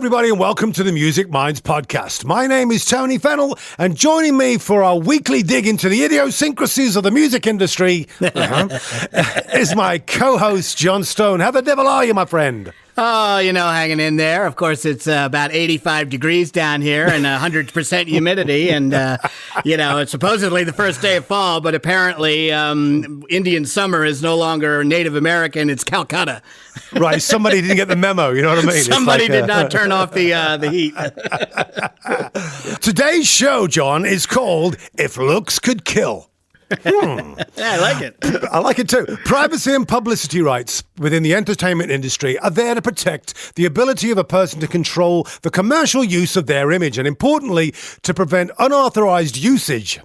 everybody, and welcome to the Music Minds podcast. My name is Tony Fennell, and joining me for our weekly dig into the idiosyncrasies of the music industry is my co-host, John Stone. How the devil are you, my friend? Oh, hanging in there. Of course, it's about 85 degrees down here and 100% humidity. And, it's supposedly the first day of fall, but apparently Indian summer is no longer Native American. It's Calcutta. Right. Somebody didn't get the memo. You know what I mean? Somebody did not turn off the heat. Today's show, John, is called If Looks Could Kill. Yeah, I like it. I like it too. Privacy and publicity rights within the entertainment industry are there to protect the ability of a person to control the commercial use of their image and, importantly, to prevent unauthorized usage.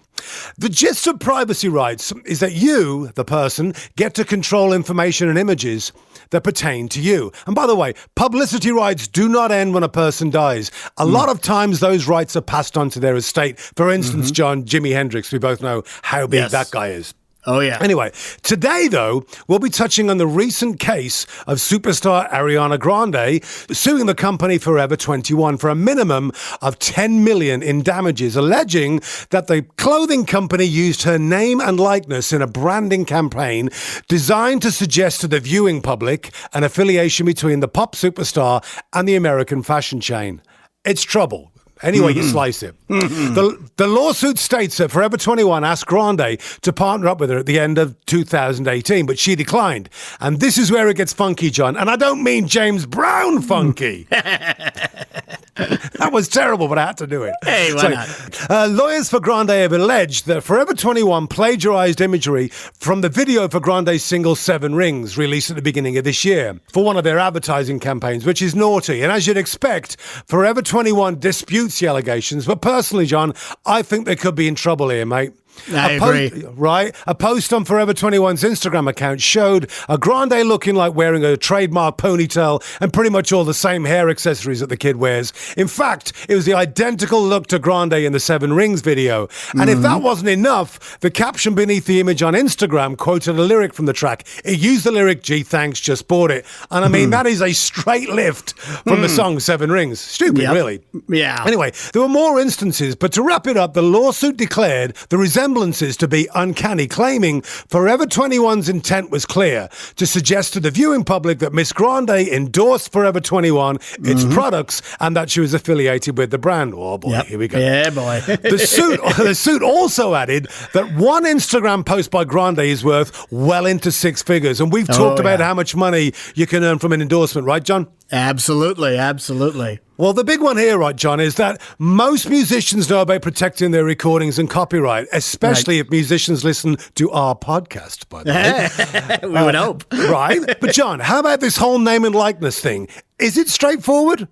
The gist of privacy rights is that you, the person, get to control information and images that pertain to you. And by the way, publicity rights do not end when a person dies. A lot of times those rights are passed on to their estate. For instance, John, Jimi Hendrix, we both know how big that guy is. Oh, yeah. Anyway, today, though, we'll be touching on the recent case of superstar Ariana Grande suing the company Forever 21 for a minimum of $10 million in damages, alleging that the clothing company used her name and likeness in a branding campaign designed to suggest to the viewing public an affiliation between the pop superstar and the American fashion chain. It's trouble. Anyway, you slice it. The lawsuit states that Forever 21 asked Grande to partner up with her at the end of 2018, but she declined. And this is where it gets funky, John. And I don't mean James Brown funky. That was terrible, but I had to do it. Hey, why not? Lawyers for Grande have alleged that Forever 21 plagiarized imagery from the video for Grande's single 7 Rings, released at the beginning of this year, for one of their advertising campaigns, which is naughty. And as you'd expect, Forever 21 disputes the allegations, but personally, John, I think they could be in trouble here, mate. I agree. Right? A post on Forever 21's Instagram account showed a Grande looking like wearing a trademark ponytail and pretty much all the same hair accessories that the kid wears. In fact, it was the identical look to Grande in the 7 Rings video. And if that wasn't enough, the caption beneath the image on Instagram quoted a lyric from the track. It used the lyric, "Gee, thanks, just bought it." And I mean, that is a straight lift from the song 7 Rings. Stupid, really. Yeah. Anyway, there were more instances, but to wrap it up, the lawsuit declared the resemblances to be uncanny, claiming Forever 21's intent was clear, to suggest to the viewing public that Miss Grande endorsed Forever 21, its products, and that she was affiliated with the brand. Oh boy, here we go. Yeah, boy. The suit also added that one Instagram post by Grande is worth well into 6 figures, and we've talked about how much money you can earn from an endorsement, right, John? Absolutely, absolutely. Well, the big one here, right, John, is that most musicians know about protecting their recordings and copyright, especially if musicians listen to our podcast, by the way. We would hope. Right? But, John, how about this whole name and likeness thing? Is it straightforward?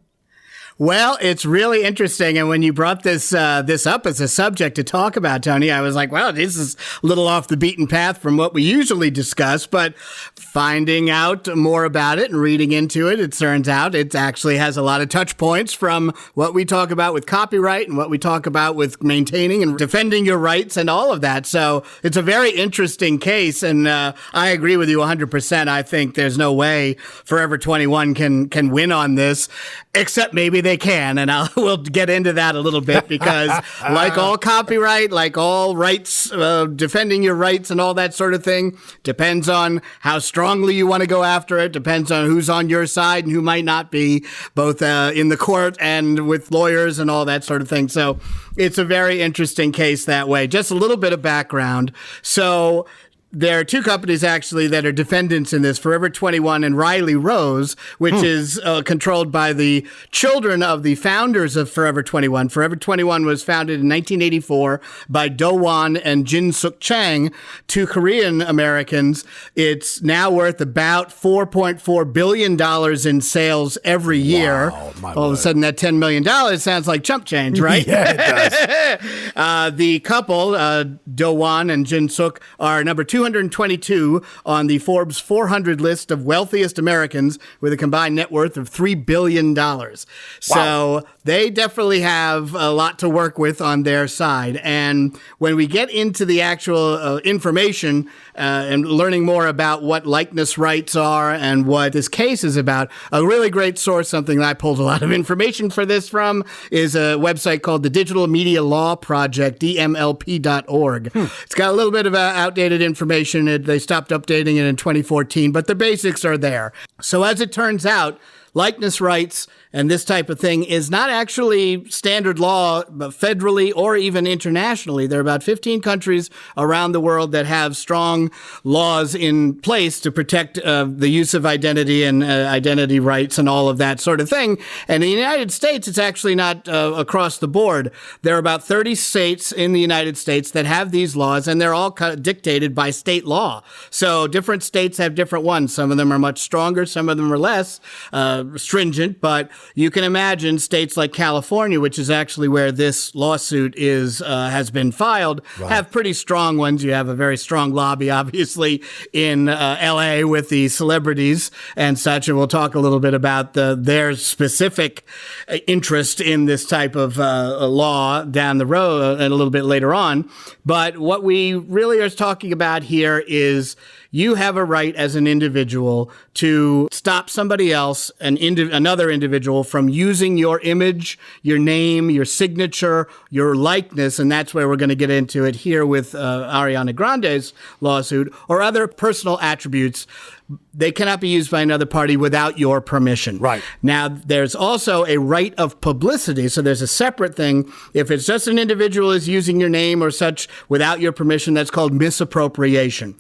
Well, it's really interesting. And when you brought this up as a subject to talk about, Tony, I was like, well, this is a little off the beaten path from what we usually discuss. But finding out more about it and reading into it, it turns out it actually has a lot of touch points from what we talk about with copyright and what we talk about with maintaining and defending your rights and all of that. So it's a very interesting case. And I agree with you 100%. I think there's no way Forever 21 can win on this, except maybe they can, and we'll get into that a little bit, because like all copyright, like all rights, defending your rights and all that sort of thing, depends on how strongly you want to go after it, depends on who's on your side and who might not be, both in the court and with lawyers and all that sort of thing. So it's a very interesting case that way. Just a little bit of background. So there are 2 companies, actually, that are defendants in this, Forever 21 and Riley Rose, which is controlled by the children of the founders of Forever 21. Forever 21 was founded in 1984 by Do Won and Jin Suk Chang, 2 Korean Americans. It's now worth about $4.4 billion in sales every year. All of a sudden, that $10 million sounds like chump change, right? Yeah, it does. The couple, Do-won and Jin Suk are number 222 on the Forbes 400 list of wealthiest Americans with a combined net worth of $3 billion. So they definitely have a lot to work with on their side. And when we get into the actual information and learning more about what likeness rights are and what this case is about, a really great source, something that I pulled a lot of information for this from, is a website called the Digital Media Law Project, dmlp.org. It's got a little bit of outdated information. They stopped updating it in 2014, but the basics are there. So as it turns out, likeness rights and this type of thing is not actually standard law federally or even internationally. There are about 15 countries around the world that have strong laws in place to protect the use of identity and identity rights and all of that sort of thing. And in the United States, it's actually not across the board. There are about 30 states in the United States that have these laws, and they're all dictated by state law. So different states have different ones. Some of them are much stronger. Some of them are less stringent, but you can imagine states like California, which is actually where this lawsuit has been filed, have pretty strong ones. You have a very strong lobby, obviously, in L.A. with the celebrities and such, and we'll talk a little bit about their specific interest in this type of law down the road and a little bit later on. But what we really are talking about here is you have a right as an individual to stop somebody else, another individual, from using your image, your name, your signature, your likeness, and that's where we're going to get into it here with Ariana Grande's lawsuit, or other personal attributes. They cannot be used by another party without your permission. Right. Now, there's also a right of publicity. So there's a separate thing. If it's just an individual is using your name or such without your permission, that's called misappropriation.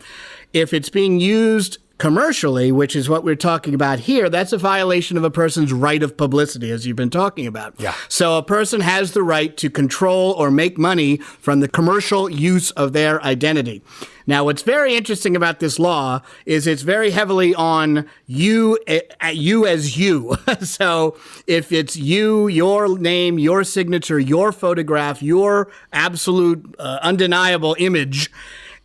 If it's being used commercially, which is what we're talking about here, that's a violation of a person's right of publicity, as you've been talking about. Yeah. So a person has the right to control or make money from the commercial use of their identity. Now, what's very interesting about this law is it's very heavily on you as you. So if it's you, your name, your signature, your photograph, your absolute undeniable image,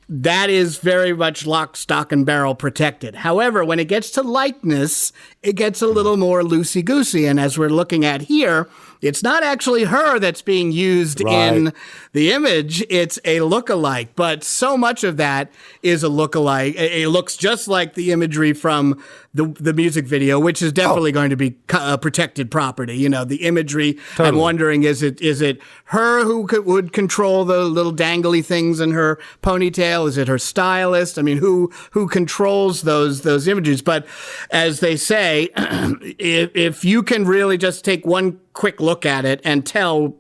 that is very much lock, stock, and barrel protected. However, when it gets to likeness, it gets a little more loosey-goosey. And as we're looking at here, it's not actually her that's being used in the image. It's a lookalike. But so much of that is a lookalike. It looks just like the imagery from the music video, which is definitely going to be protected property. You know, the imagery. Totally. I'm wondering, is it her who would control the little dangly things in her ponytail? Is it her stylist? I mean, who controls those images? But as they say, if you can really just take one quick look at it and tell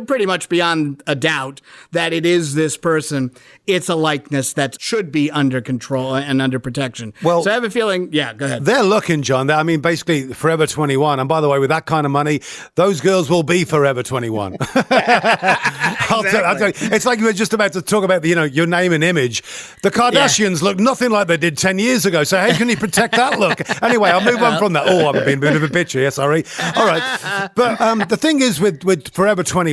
pretty much beyond a doubt that it is this person, it's a likeness that should be under control and under protection. Well, so I have a feeling, yeah, go ahead. They're looking, John. I mean, basically, Forever 21. And by the way, with that kind of money, those girls will be Forever 21. Exactly. I'll tell you, it's like you were just about to talk about your name and image. The Kardashians look nothing like they did 10 years ago. So how can you protect that look? Anyway, I'll move on from that. Oh, I'm being a bit of a bitch here. Sorry. All right. But the thing is with Forever 21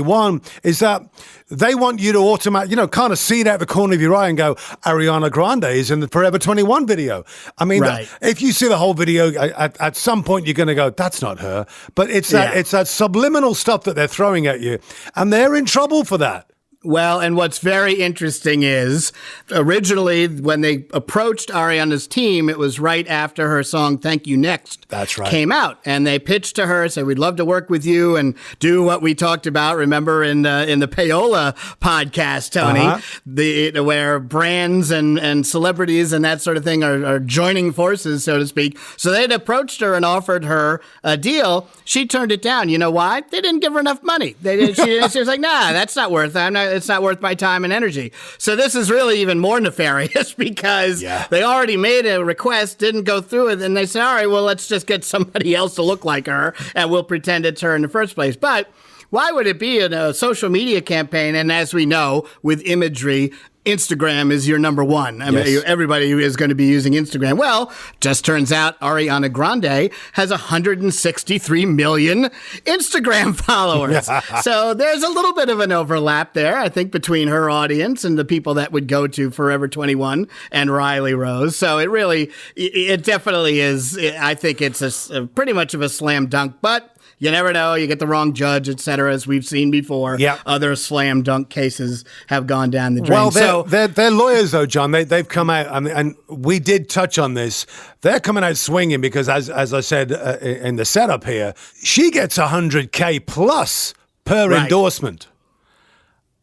is that they want you to automatically, kind of see it out the corner of your eye and go, Ariana Grande is in the Forever 21 video. I mean, if you see the whole video, at some point you're going to go, that's not her. But it's that subliminal stuff that they're throwing at you, and they're in trouble for that. Well, and what's very interesting is originally when they approached Ariana's team, it was right after her song Thank You Next came out. And they pitched to her, said, we'd love to work with you and do what we talked about. Remember in the Payola podcast, Tony, where brands and celebrities and that sort of thing are joining forces, so to speak. So they'd approached her and offered her a deal. She turned it down. You know why? They didn't give her enough money. She was like, nah, that's not worth it. It's not worth my time and energy. So this is really even more nefarious because they already made a request, didn't go through it, and they said, all right, well, let's just get somebody else to look like her, and we'll pretend it's her in the first place. But why would it be in a social media campaign? And as we know, with imagery, Instagram is your number one. I mean, everybody is going to be using Instagram. Well, just turns out Ariana Grande has 163 million Instagram followers. So there's a little bit of an overlap there, I think, between her audience and the people that would go to Forever 21 and Riley Rose. So it definitely is. I think it's a pretty much of a slam dunk, but you never know. You get the wrong judge, et cetera, as we've seen before. Yep. Other slam dunk cases have gone down the drain. Well, they're lawyers, though, John. They've come out, and we did touch on this. They're coming out swinging because, as I said in the setup here, she gets 100K plus per endorsement.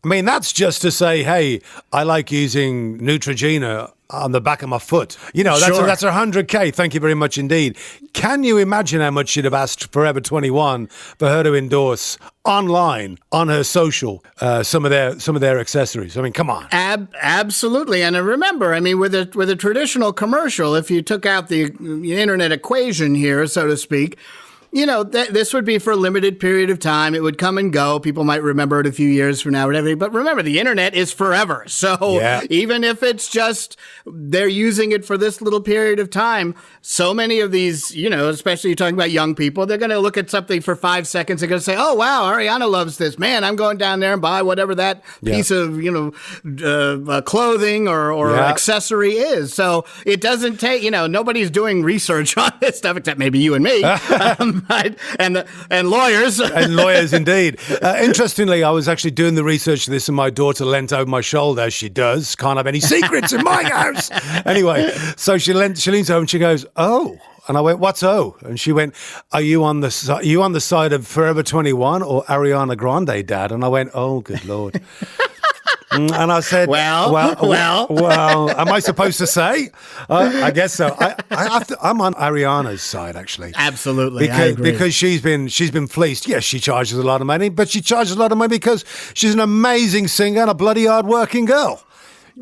I mean, that's just to say, hey, I like using Neutrogena on the back of my foot. You know, that's 100K. Thank you very much indeed. Can you imagine how much she'd have asked Forever 21 for her to endorse online on her social some of their accessories? I mean, come on. Absolutely. And remember, I mean, with a traditional commercial, if you took out the internet equation here, so to speak, you know, this would be for a limited period of time. It would come and go. People might remember it a few years from now, whatever. But remember, the internet is forever. So even if it's just they're using it for this little period of time, so many of these, you know, especially you're talking about young people, they're going to look at something for 5 seconds. They're going to say, oh, wow, Ariana loves this. Man, I'm going down there and buy whatever that piece of, you know, clothing or accessory is. So it doesn't take, you know, nobody's doing research on this stuff except maybe you and me. And lawyers. And lawyers, indeed. Interestingly, I was actually doing the research for this, and my daughter leant over my shoulder, as she does. Can't have any secrets in my house. Anyway, so she leans over and she goes, oh. And I went, what's O? And she went, are you on the side of Forever 21 or Ariana Grande, Dad? And I went, oh, good Lord. And I said, well, am I supposed to say? I guess so. I'm on Ariana's side, actually. Absolutely, I agree. Because she's been fleeced. Yes, she charges a lot of money, but she charges a lot of money because she's an amazing singer and a bloody hard-working girl.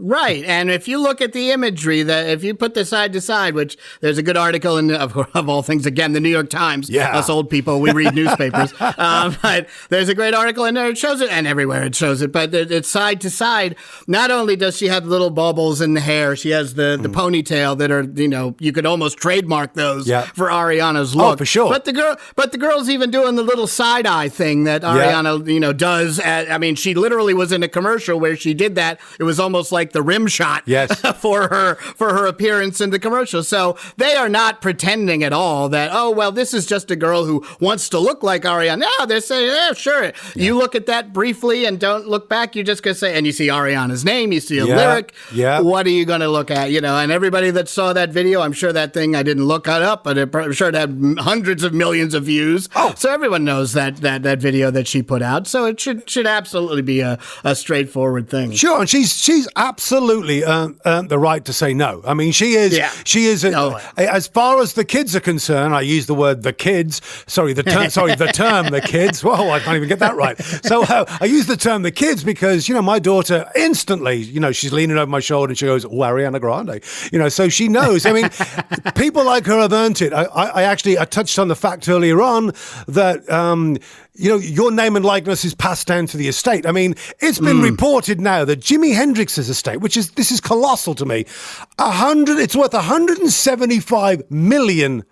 Right. And if you look at the imagery, that if you put this side to side, which there's a good article in, of all things, again, the New York Times. Yeah. Us old people, we read newspapers. But there's a great article in there. It shows it, and everywhere it shows it. But it's side to side. Not only does she have little baubles in the hair, she has the ponytail that are, you know, you could almost trademark those for Ariana's look. Oh, for sure. But the girl's even doing the little side eye thing that Ariana, you know, does. I mean, she literally was in a commercial where she did that. It was almost like the rim shot for her appearance in the commercial. So they are not pretending at all that, oh, well, this is just a girl who wants to look like Ariana. No, they're saying, yeah, sure. Yeah. You look at that briefly and don't look back. You're just going to say, and you see Ariana's name, you see a lyric. Yeah. What are you going to look at? You know, and everybody that saw that video, I'm sure that thing, I didn't look it up, but I'm sure it had hundreds of millions of views. Oh. So everyone knows that video that she put out. So it should absolutely be a straightforward thing. Sure. And she's absolutely earned the right to say no. I mean, she is. Yeah. She is. As far as the kids are concerned, I use the word the kids. The term the kids. Whoa, I can't even get that right. So I use the term the kids because, you know, my daughter instantly, you know, she's leaning over my shoulder and she goes, oh, Ariana Grande. You know, so she knows. I mean, people like her have earned it. I touched on the fact earlier on that, you know, your name and likeness is passed down to the estate. I mean, it's been reported now that Jimi Hendrix's estate, this is colossal to me, it's worth $175 million.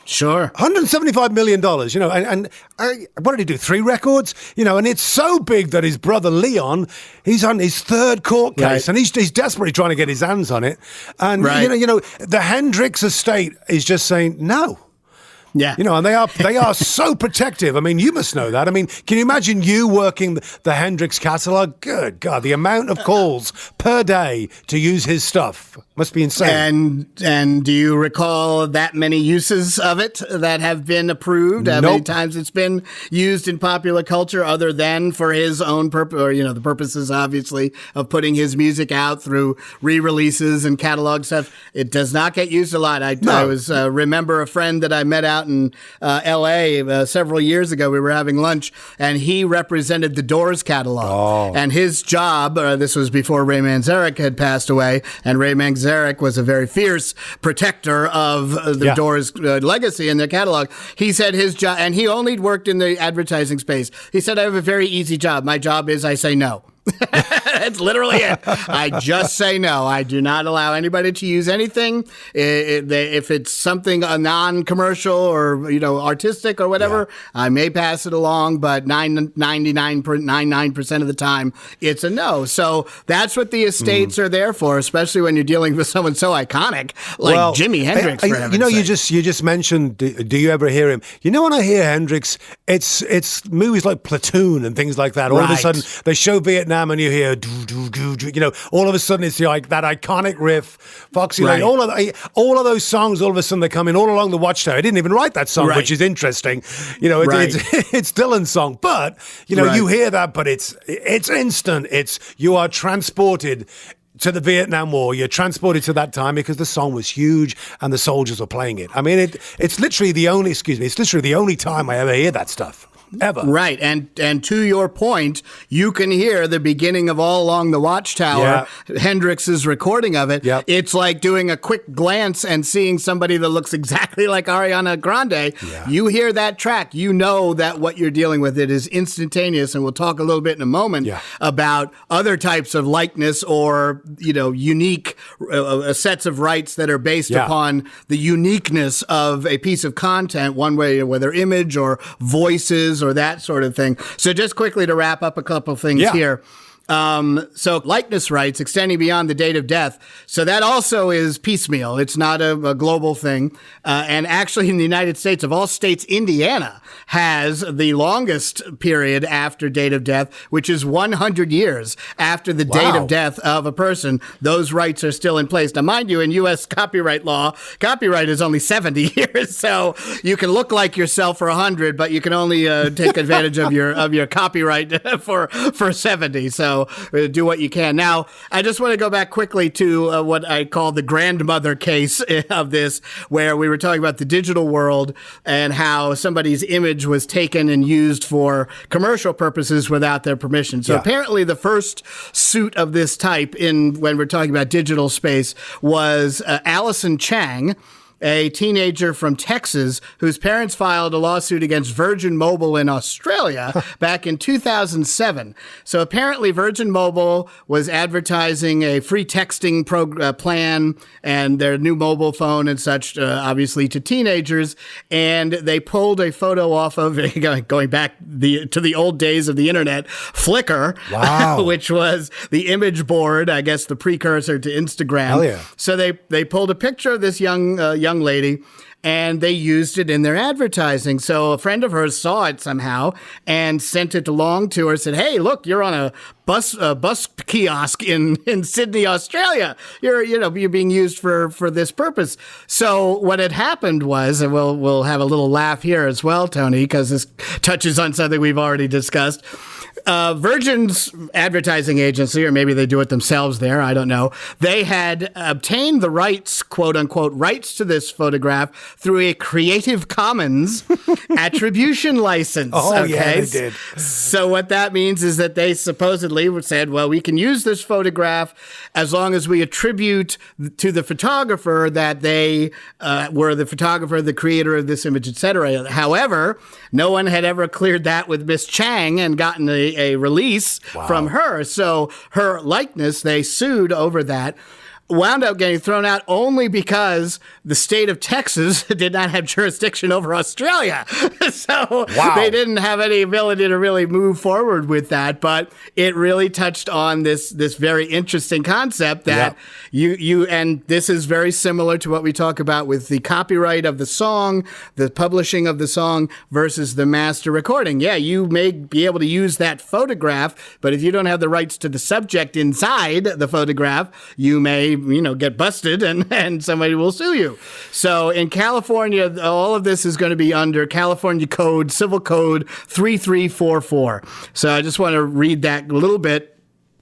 Sure. $175 million, you know, and what did he do? 3 records? You know, and it's so big that his brother Leon, he's on his 3rd court case, and he's desperately trying to get his hands on it. And, you know, the Hendrix estate is just saying no. Yeah. You know, and they are so protective. I mean, you must know that. I mean, can you imagine you working the Hendrix catalog? Good God, the amount of calls per day to use his stuff must be insane. And do you recall that many uses of it that have been approved? How many times it's been used in popular culture other than for his own purpose, or, you know, the purposes, obviously, of putting his music out through re-releases and catalog stuff? It does not get used a lot. I remember a friend that I met out in L.A. Several years ago. We were having lunch, and he represented the Doors catalog. Oh. And his job, this was before Ray Manzarek had passed away, and Ray Manzarek was a very fierce protector of the Doors legacy in their catalog. He said his job, and he only worked in the advertising space. He said, I have a very easy job. My job is I say no. That's literally it. I just say no. I do not allow anybody to use anything. If it's something non-commercial or artistic or whatever, I may pass it along. But 99.99% of the time, it's a no. So that's what the estates are there for, especially when you're dealing with someone so iconic like Jimi Hendrix. For heaven's sake. you just mentioned. Do you ever hear him? When I hear Hendrix, it's movies like Platoon and things like that. All of a sudden, they show Vietnam, and you hear. All of a sudden it's like that iconic riff, Foxy Lane, all of those songs, all of a sudden they come in all along the Watchtower. I didn't even write that song, which is interesting. It's Dylan's song, but you hear that, but it's instant. You are transported to the Vietnam War. You're transported to that time because the song was huge and the soldiers were playing it. I mean, it's literally the only time I ever hear that stuff. Ever. Right. And to your point, you can hear the beginning of All Along the Watchtower, Hendrix's recording of it. Yep. It's like doing a quick glance and seeing somebody that looks exactly like Ariana Grande. Yeah. You hear that track, you know that what you're dealing with, it is instantaneous. And we'll talk a little bit in a moment about other types of likeness or, unique sets of rights that are based upon the uniqueness of a piece of content, one way, whether image or voices or that sort of thing. So just quickly to wrap up a couple things here. So likeness rights extending beyond the date of death. So that also is piecemeal. It's not a global thing. And actually in the United States, of all states, Indiana has the longest period after date of death, which is 100 years after the date of death of a person. Those rights are still in place. Now, mind you, in U.S. copyright law, copyright is only 70 years. So you can look like yourself for 100, but you can only take advantage of your copyright for 70. So do what you can. Now, I just want to go back quickly to what I call the grandmother case of this, where we were talking about the digital world and how somebody's image was taken and used for commercial purposes without their permission. So apparently the first suit of this type when we're talking about digital space was Allison Chang, a teenager from Texas whose parents filed a lawsuit against Virgin Mobile in Australia back in 2007. So apparently Virgin Mobile was advertising a free texting plan and their new mobile phone and such, obviously to teenagers. And they pulled a photo off of, going back to the old days of the internet, Flickr, which was the image board, I guess the precursor to Instagram. Hell yeah. So they pulled a picture of this young lady, and they used it in their advertising. So a friend of hers saw it somehow and sent it along to her, said, "Hey, look, you're on a bus kiosk in Sydney, Australia. You're being used for this purpose." So what had happened was, and we'll have a little laugh here as well, Tony, because this touches on something we've already discussed. Virgin's advertising agency, or maybe they do it themselves there, I don't know, they had obtained the rights, quote unquote, rights to this photograph through a Creative Commons attribution license. Yeah, they did. So what that means is that they supposedly said, well, we can use this photograph as long as we attribute to the photographer that they were the photographer, the creator of this image, etc. However, no one had ever cleared that with Miss Chang and gotten a release from her. So her likeness, they sued over that. Wound up getting thrown out only because the state of Texas did not have jurisdiction over Australia. So they didn't have any ability to really move forward with that. But it really touched on this very interesting concept that you and this is very similar to what we talk about with the copyright of the song, the publishing of the song versus the master recording. Yeah, you may be able to use that photograph, but if you don't have the rights to the subject inside the photograph, you may get busted and somebody will sue you. So in California, all of this is going to be under California Civil Code 3344. So I just want to read that a little bit.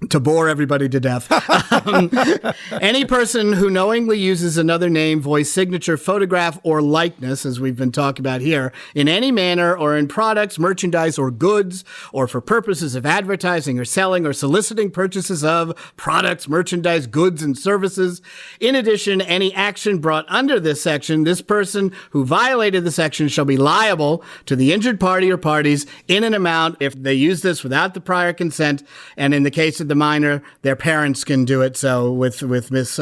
to bore everybody to death. Any person who knowingly uses another name, voice, signature, photograph, or likeness, as we've been talking about here, in any manner or in products, merchandise, or goods, or for purposes of advertising or selling or soliciting purchases of products, merchandise, goods, and services. In addition, any action brought under this section, this person who violated the section shall be liable to the injured party or parties in an amount if they use this without the prior consent, and in the case of the minor, their parents can do it. So with Miss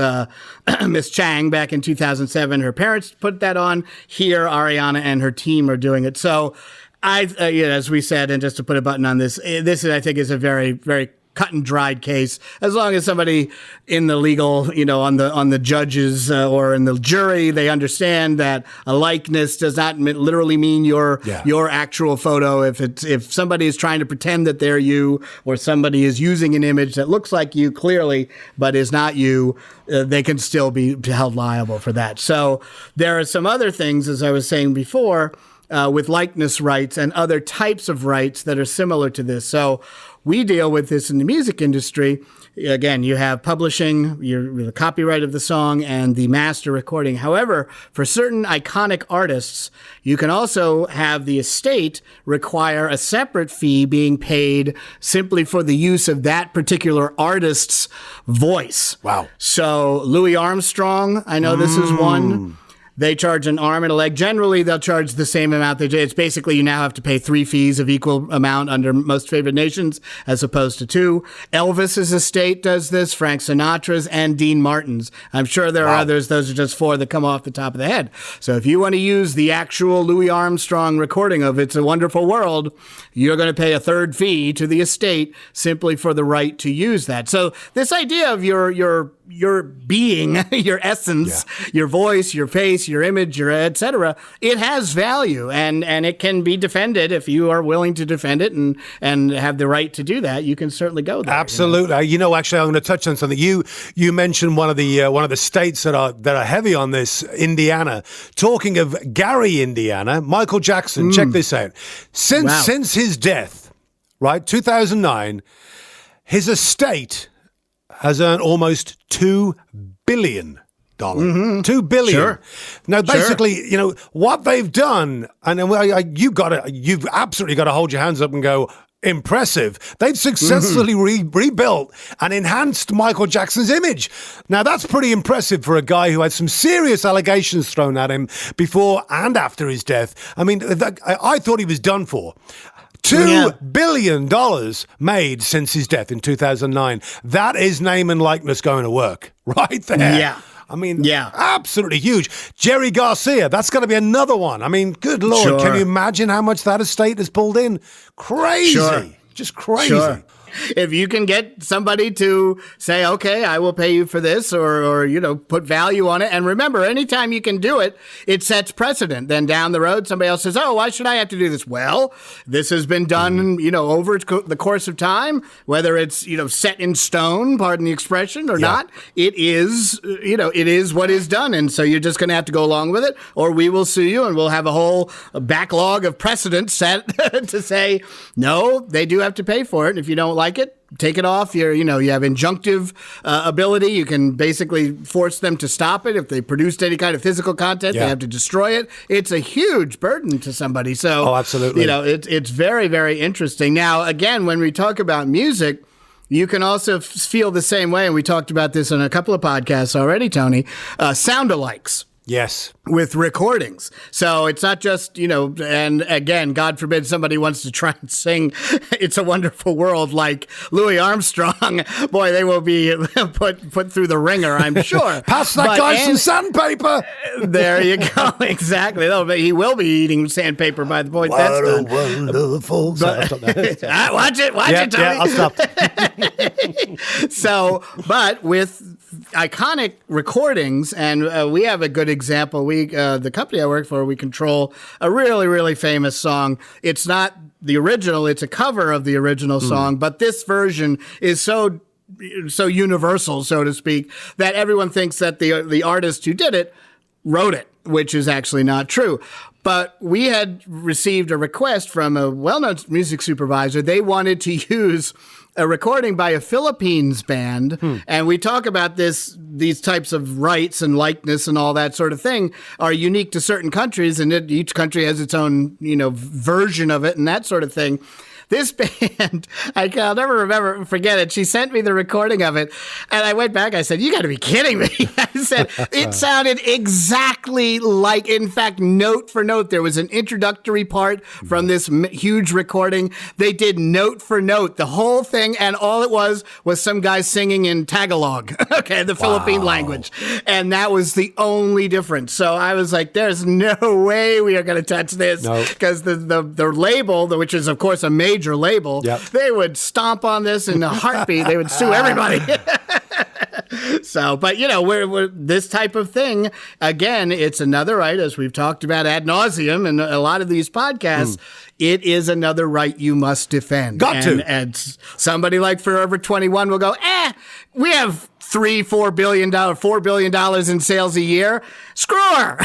Miss Chang back in 2007, her parents put that on. Here, Ariana and her team are doing it. So as we said, and just to put a button on this, I think is a very, very cut and dried case. As long as somebody in the legal, on the judges or in the jury, they understand that a likeness does not literally mean your actual photo. If somebody is trying to pretend that they're you, or somebody is using an image that looks like you clearly but is not you, they can still be held liable for that. So there are some other things, as I was saying before, with likeness rights and other types of rights that are similar to this. So we deal with this in the music industry. Again, you have publishing, the copyright of the song, and the master recording. However, for certain iconic artists, you can also have the estate require a separate fee being paid simply for the use of that particular artist's voice. Wow. So Louis Armstrong, I know this is one. They charge an arm and a leg. Generally, they'll charge the same amount. It's basically you now have to pay 3 fees of equal amount under most favored nations as opposed to 2. Elvis's estate does this, Frank Sinatra's, and Dean Martin's. I'm sure there are others. Those are just 4 that come off the top of the head. So if you want to use the actual Louis Armstrong recording of It's a Wonderful World, you're going to pay a 3rd fee to the estate simply for the right to use that. So this idea of your being, your essence, your voice, your face, your image, your et cetera, it has value and it can be defended if you are willing to defend it and have the right to do that. You can certainly go there. Absolutely. Actually, I'm going to touch on something. You mentioned one of the states that are heavy on this, Indiana. Talking of Gary, Indiana, Michael Jackson, check this out. Since his death, right, 2009, his estate has earned almost $2 billion. $2 billion. Sure. Now, basically, what they've done, and you've absolutely got to hold your hands up and go, impressive. They've successfully rebuilt and enhanced Michael Jackson's image. Now, that's pretty impressive for a guy who had some serious allegations thrown at him before and after his death. I mean, I thought he was done for. $2 billion made since his death in 2009. That is name and likeness going to work right there. Yeah. I mean, absolutely huge. Jerry Garcia, that's going to be another one. I mean, good Lord, Sure. Can you imagine how much that estate has pulled in? Crazy. Sure. Just crazy. Sure. If you can get somebody to say, okay, I will pay you for this or put value on it. And remember, anytime you can do it, it sets precedent. Then down the road, somebody else says, oh, why should I have to do this? Well, this has been done, over the course of time, whether it's, set in stone, pardon the expression, or not. It is, it is what is done. And so you're just going to have to go along with it, or we will sue you and we'll have a whole backlog of precedents set to say, no, they do have to pay for it. And if you don't like it, take it off. You have injunctive ability. You can basically force them to stop it. If they produced any kind of physical content, they have to destroy it. It's a huge burden to somebody. So, absolutely. It's very, very interesting. Now, again, when we talk about music, you can also feel the same way. And we talked about this on a couple of podcasts already, Tony. Sound-alikes. Yes. With recordings. So it's not just, and again, God forbid somebody wants to try and sing It's a Wonderful World like Louis Armstrong. Boy, they will be put through the ringer, I'm sure. Pass that guy some sandpaper. There you go. Exactly. He will be eating sandpaper by the point that's done. Wonderful. Watch it, Tony. Yeah, I'll stop. So, but with iconic recordings, and we have a good example. The company I work for, we control a really, really famous song. It's not the original; it's a cover of the original song. But this version is so universal, so to speak, that everyone thinks that the artist who did it wrote it, which is actually not true. But we had received a request from a well-known music supervisor. They wanted to use a recording by a Philippines band, and we talk about these types of rights and likeness and all that sort of thing are unique to certain countries, and each country has its own, version of it and that sort of thing. This band, I'll never forget it. She sent me the recording of it, and I went back. I said, "You got to be kidding me!" I said it sounded exactly like, in fact, note for note. There was an introductory part from this huge recording. They did note for note the whole thing, and all it was some guy singing in Tagalog, okay, the Philippine language, and that was the only difference. So I was like, "There's no way we are going to touch this," because the label, which is of course a major label, they would stomp on this in a heartbeat. They would sue everybody. So, but we're this type of thing, again, it's another right, as we've talked about ad nauseum in a lot of these podcasts. It is another right you must defend. And somebody like Forever 21 will go, we have $4 billion in sales a year. Screw her.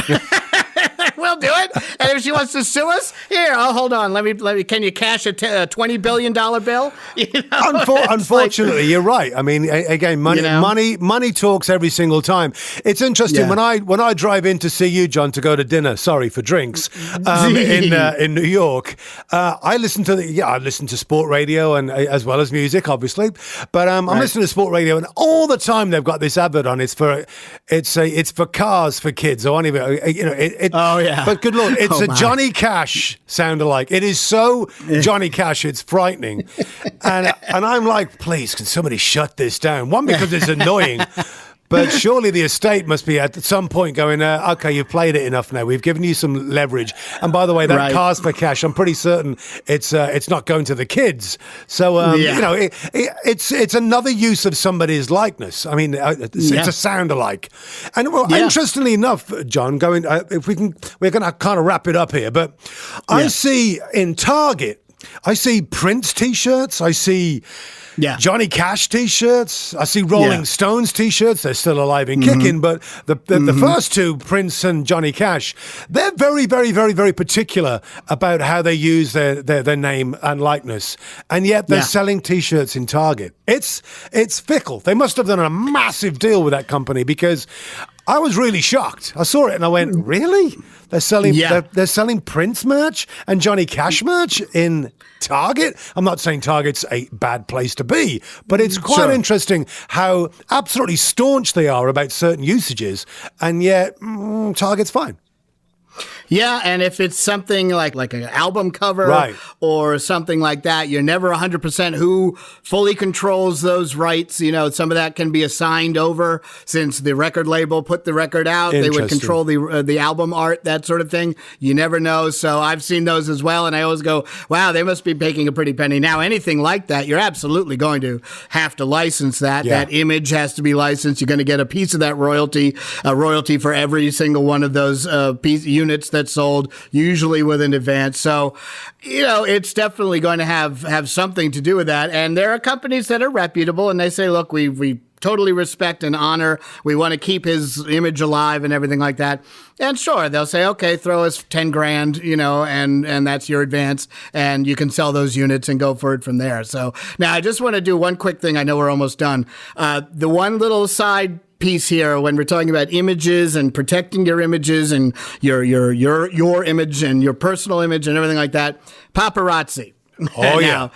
We'll do it. And if she wants to sue us, here, hold on. Let me. Can you cash a $20 billion bill? Unfortunately, you're right. I mean, again, money talks every single time. It's interesting when I drive in to see you, John, to go to dinner. Sorry for drinks in New York. I listen to sport radio and as well as music, obviously. But I'm listening to sport radio, and all the time they've got this advert on. It's for cars for kids. I won't even. But good Lord, it's a Johnny Cash sound-alike. It is so Johnny Cash, it's frightening. And I'm like, please, can somebody shut this down? One, because it's annoying. But surely the estate must be at some point going, okay, you've played it enough now. We've given you some leverage. And by the way, that Cars for Cash, I'm pretty certain it's not going to the kids. So, it's another use of somebody's likeness. I mean, it's a sound alike. And interestingly enough, John, if we're going to kind of wrap it up here, but I see in Target, I see Prince T-shirts, I see Johnny Cash T-shirts, I see Rolling Stones T-shirts. They're still alive and kicking, but the first two, Prince and Johnny Cash, they're very, very, very, very particular about how they use their name and likeness, and yet they're selling T-shirts in Target. It's fickle. They must have done a massive deal with that company, because I was really shocked. I saw it and I went, really? They're selling Prince merch and Johnny Cash merch in Target? I'm not saying Target's a bad place to be, but it's quite interesting how absolutely staunch they are about certain usages, and yet Target's fine. Yeah, and if it's something like an album cover or something like that, you're never 100% who fully controls those rights. Some of that can be assigned over, since the record label put the record out. They would control the album art, that sort of thing. You never know. So I've seen those as well, and I always go, wow, they must be making a pretty penny. Now, anything like that, you're absolutely going to have to license that. Yeah. That image has to be licensed. You're going to get a piece of that royalty for every single one of those units that's sold, usually with an advance. So, it's definitely going to have something to do with that. And there are companies that are reputable, and they say, look, we totally respect and honor. We want to keep his image alive and everything like that. And sure, they'll say, okay, throw us 10 grand, and that's your advance, and you can sell those units and go for it from there. So now I just want to do one quick thing. I know we're almost done. The one little side piece here, when we're talking about images and protecting your images and your image and your personal image and everything like that, paparazzi. Oh, now,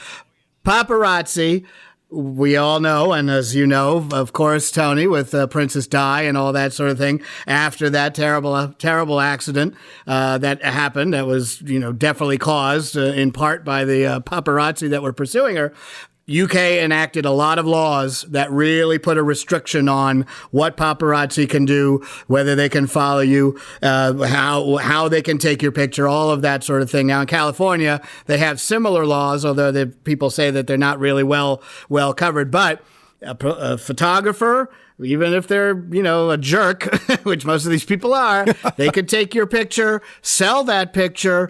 paparazzi, we all know, and as you know, of course, Tony, with Princess Di and all that sort of thing, after that terrible accident that happened, that was, definitely caused in part by the paparazzi that were pursuing her, UK enacted a lot of laws that really put a restriction on what paparazzi can do, whether they can follow you, how they can take your picture, all of that sort of thing. Now in California, they have similar laws, although people say that they're not really well covered. But a photographer, even if they're, a jerk, which most of these people are, they could take your picture, sell that picture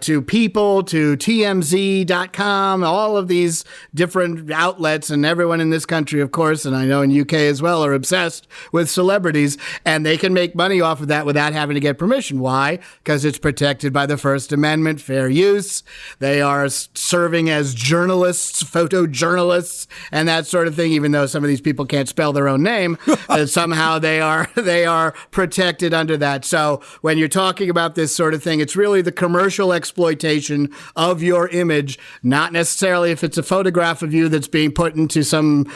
to People, to TMZ.com, all of these different outlets, and everyone in this country, of course, and I know in UK as well, are obsessed with celebrities, and they can make money off of that without having to get permission. Why? Because it's protected by the First Amendment, fair use. They are serving as journalists, photojournalists, and that sort of thing, even though some of these people can't spell their own name, somehow they are protected under that. So when you're talking about this sort of thing, it's really the commercial exploitation of your image, not necessarily if it's a photograph of you that's being put into some,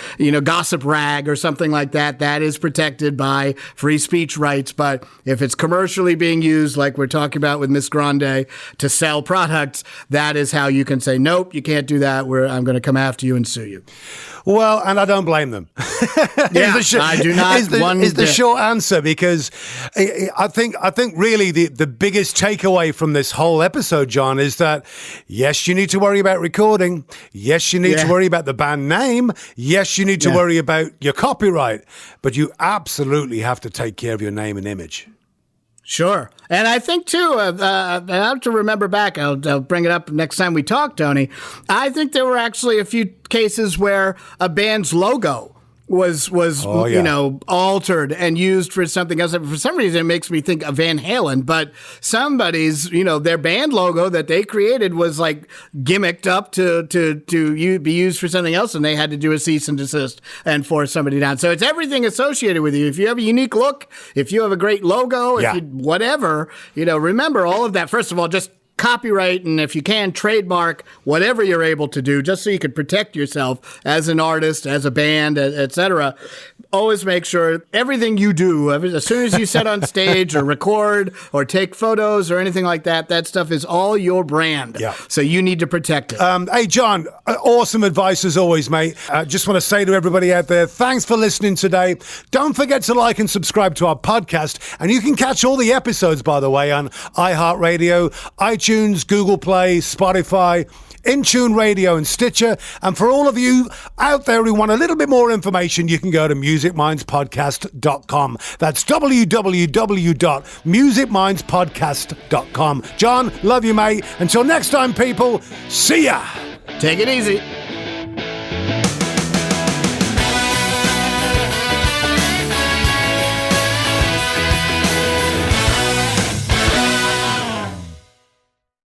gossip rag or something like that. That is protected by free speech rights. But if it's commercially being used, like we're talking about with Miss Grande, to sell products, that is how you can say, nope, you can't do that. I'm going to come after you and sue you. Well, and I don't blame them. Yeah, I do not. Is the short answer, because I think really the biggest takeaway from this whole episode, John, is that yes, you need to worry about recording. Yes, you need to worry about the band name. Yes, you need to worry about your copyright, but you absolutely have to take care of your name and image. Sure. And I think, too, I have to remember back, I'll bring it up next time we talk, Tony. I think there were actually a few cases where a band's logo was altered and used for something else. For some reason, it makes me think of Van Halen, but somebody's, their band logo that they created was like gimmicked up to be used for something else, and they had to do a cease and desist and force somebody down. So it's everything associated with you. If you have a unique look, if you have a great logo, whatever, remember all of that. First of all, just copyright, and if you can, trademark whatever you're able to do, just so you can protect yourself as an artist, as a band, etc. Always make sure everything you do, as soon as you set on stage or record or take photos or anything like that, that stuff is all your brand. Yeah. So you need to protect it. Hey, John, awesome advice as always, mate. Just want to say to everybody out there, thanks for listening today. Don't forget to like and subscribe to our podcast, and you can catch all the episodes, by the way, on iHeartRadio, iTunes, Google Play, Spotify, InTune Radio and Stitcher. And for all of you out there who want a little bit more information, you can go to musicmindspodcast.com. That's www.musicmindspodcast.com. John, love you, mate. Until next time, people, see ya. Take it easy.